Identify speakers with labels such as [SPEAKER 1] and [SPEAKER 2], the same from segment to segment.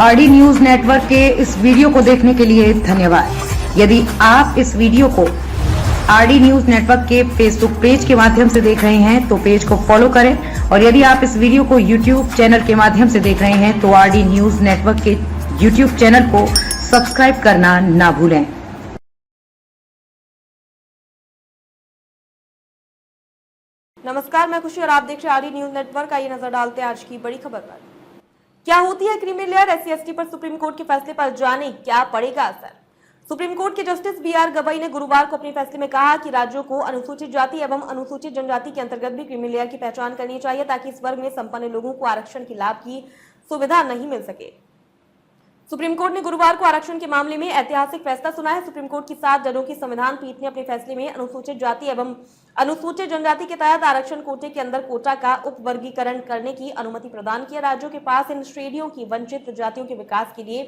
[SPEAKER 1] RD news network के इस video को देखने के लिए धन्यवाद। यदि आप इस वीडियो को आरडी न्यूज नेटवर्क के फेसबुक पेज के माध्यम से देख रहे हैं तो पेज को फॉलो करें, और यदि आप इस वीडियो को यूट्यूब चैनल के माध्यम से देख रहे हैं तो आरडी न्यूज नेटवर्क के यूट्यूब चैनल को सब्सक्राइब करना ना भूलें।
[SPEAKER 2] नमस्कार, मैं खुशी और आप देख रहे हैं आरडी न्यूज नेटवर्क। आइए नजर डालते हैं आज की बड़ी खबर पर। क्या होती है क्रीमी लेयर? SC/ST पर सुप्रीम कोर्ट के फैसले पर जाने क्या पड़ेगा असर। सुप्रीम कोर्ट के जस्टिस BR गवई ने गुरुवार को अपने फैसले में कहा कि राज्यों को अनुसूचित जाति एवं अनुसूचित जनजाति के अंतर्गत भी क्रीमी लेयर की पहचान करनी चाहिए, ताकि इस वर्ग में संपन्न लोगों को आरक्षण के लाभ की सुविधा नहीं मिल सके। सुप्रीम कोर्ट ने गुरुवार को आरक्षण के मामले में ऐतिहासिक फैसला सुना है। सुप्रीम कोर्ट की 7 जजों की संविधान पीठ ने अपने फैसले में अनुसूचित जाति एवं अनुसूचित जनजाति के तहत आरक्षण कोटे के अंदर कोटा का उपवर्गीकरण करने की अनुमति प्रदान की है। राज्यों के पास इन श्रेणियों की वंचित जातियों के विकास के लिए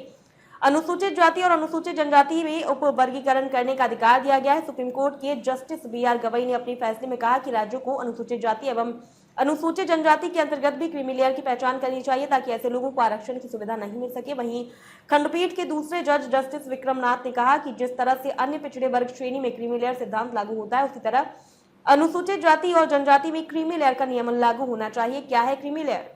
[SPEAKER 2] अनुसूचित जाति और अनुसूचित जनजाति में उपवर्गीकरण करने का अधिकार दिया गया है। सुप्रीम कोर्ट के जस्टिस BR गवई ने अपने फैसले में कहा कि राज्यों को अनुसूचित जाति एवं अनुसूचित जनजाति के अंतर्गत भी क्रीमी लेयर की पहचान करनी चाहिए, ताकि ऐसे लोगों को आरक्षण की सुविधा नहीं मिल सके। वहीं खंडपीठ के दूसरे जज जस्टिस विक्रमनाथ ने कहा कि जिस तरह से अन्य पिछड़े वर्ग श्रेणी में क्रीमी लेयर सिद्धांत लागू होता है, उसी तरह अनुसूचित जाति और जनजाति में क्रीमी लेयर का नियमन लागू होना चाहिए। क्या है क्रीमी लेयर?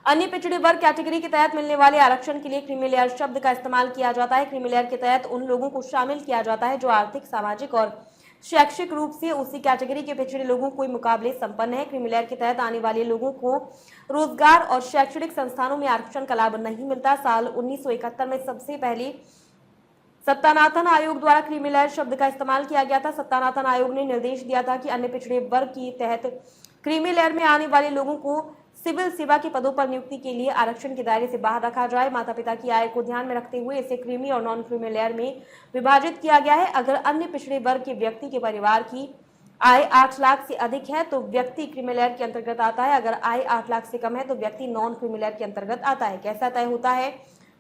[SPEAKER 2] अन्य पिछड़े वर्ग कैटेगरी के तहत मिलने वाले आरक्षण के लिए क्रीमी लेयर शब्द का इस्तेमाल किया जाता है। क्रीमी लेयर के तहत उन लोगों को शामिल किया जाता है जो आर्थिक, सामाजिक और शैक्षिक रूप से उसी कैटेगरी के पिछड़े लोगों के मुकाबले संपन्न है। क्रीमी लेयर के तहत आने वाले लोगों को रोजगार और शैक्षणिक संस्थानों में आरक्षण का लाभ नहीं मिलता। साल 1971 में सबसे पहले सत्तानाथन आयोग द्वारा क्रीमी लेयर शब्द का इस्तेमाल किया गया था। सत्तानाथन आयोग ने निर्देश दिया था कि अन्य पिछड़े वर्ग के तहत क्रीमी लेयर में आने वाले लोगों को सिविल सेवा के पदों पर नियुक्ति के लिए आरक्षण के दायरे से बाहर रखा जाए। माता पिता की आय को ध्यान में रखते हुए इसे क्रीमी और नॉन क्रीमी लेयर में विभाजित किया गया है। अगर अन्य पिछड़े वर्ग के व्यक्ति के परिवार की आय 8 लाख से अधिक है तो व्यक्ति क्रीमी लेयर के अंतर्गत आता है। अगर आय 8 लाख से कम है तो व्यक्ति नॉन क्रीमी लेयर के अंतर्गत आता है। कैसा तय होता है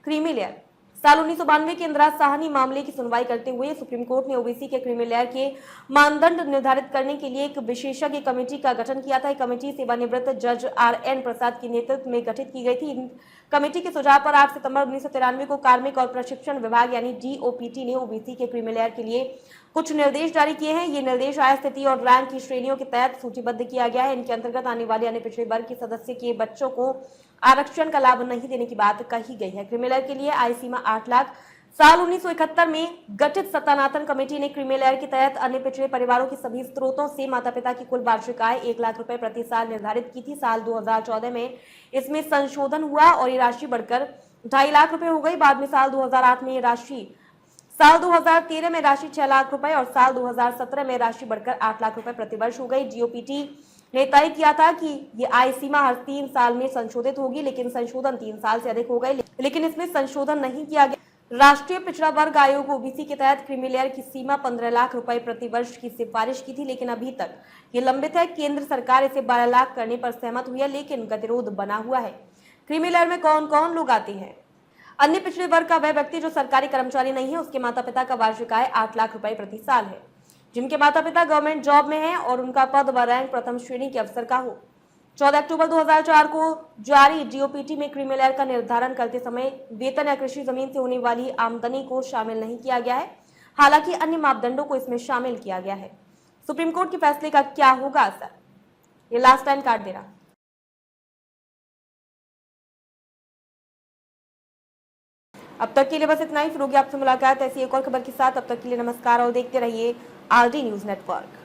[SPEAKER 2] क्रीमी लेयर? साल 1992 के इंदिरा साहनी मामले की सुनवाई करते हुए सुप्रीम कोर्ट ने ओबीसी के क्रीमी लेयर के मानदंड निर्धारित करने के लिए एक विशेषज्ञ कमेटी का गठन किया था। कमेटी सेवानिवृत्त जज RN प्रसाद के नेतृत्व में गठित की गई थी। कमेटी के सुझाव पर 8 सितंबर 1993 को कार्मिक और प्रशिक्षण विभाग यानी DOPT ने ओबीसी के क्रीमी लेयर के लिए कुछ निर्देश जारी किए हैं। ये निर्देश आय, स्थिति और रैंक की श्रेणियों के तहत सूचीबद्ध किया गया है। इनके अंतर्गत आने वाले अन्य पिछड़े वर्ग के सदस्य के बच्चों को आरक्षण का लाभ नहीं देने की बात कही गई है। क्रीमी लेयर के लिए आय सीमा 8 लाख। साल 1971 में गठित सत्तानाथन कमेटी ने क्रीमी लेयर के तहत अन्य पिछड़े परिवारों के सभी स्रोतों से माता पिता की कुल वार्षिक आय 1 लाख रुपए प्रति साल निर्धारित की थी। साल 2014 में इसमें संशोधन हुआ और ये राशि बढ़कर 2.5 लाख रुपए हो गई। बाद में साल 2008 में ये राशि, साल 2013 में राशि 6 लाख रुपए और साल 2017 में राशि बढ़कर 8 लाख रुपए प्रतिवर्ष हो गई। DOPT ने तय किया था कि ये आय सीमा हर 3 साल में संशोधित होगी, लेकिन संशोधन 3 साल से अधिक हो गए, लेकिन इसमें संशोधन नहीं किया गया। राष्ट्रीय पिछड़ा वर्ग आयोग ओबीसी के तहत क्रीमी लेयर की सीमा 15 लाख रुपए प्रति वर्ष की सिफारिश की थी, लेकिन अभी तक ये लंबित है। केंद्र सरकार इसे 12 लाख करने पर सहमत हुई है, लेकिन गतिरोध बना हुआ है। क्रीमी लेयर में कौन कौन लोग आते हैं? अन्य पिछड़े वर्ग का वह व्यक्ति जो सरकारी कर्मचारी नहीं है, उसके माता पिता का वार्षिक आय 8 लाख रुपए प्रति साल है, जिनके माता पिता गवर्नमेंट जॉब में हैं और उनका पद व रैंक प्रथम श्रेणी के अफसर का हो। 14 अक्टूबर 2004 को जारी DOPT में क्रीमी लेयर का निर्धारण करते समय वेतन या कृषि जमीन से होने वाली आमदनी को शामिल नहीं किया गया है। हालांकि अन्य मापदंडों को इसमें शामिल किया गया है। सुप्रीम कोर्ट के फैसले का क्या होगा असर? ये लास्ट टाइम काट दे रहा। अब तक के लिए बस इतना ही। फिर होगी आपसे मुलाकात ऐसी एक और खबर के साथ। अब तक के लिए नमस्कार और देखते रहिए आरडी न्यूज नेटवर्क।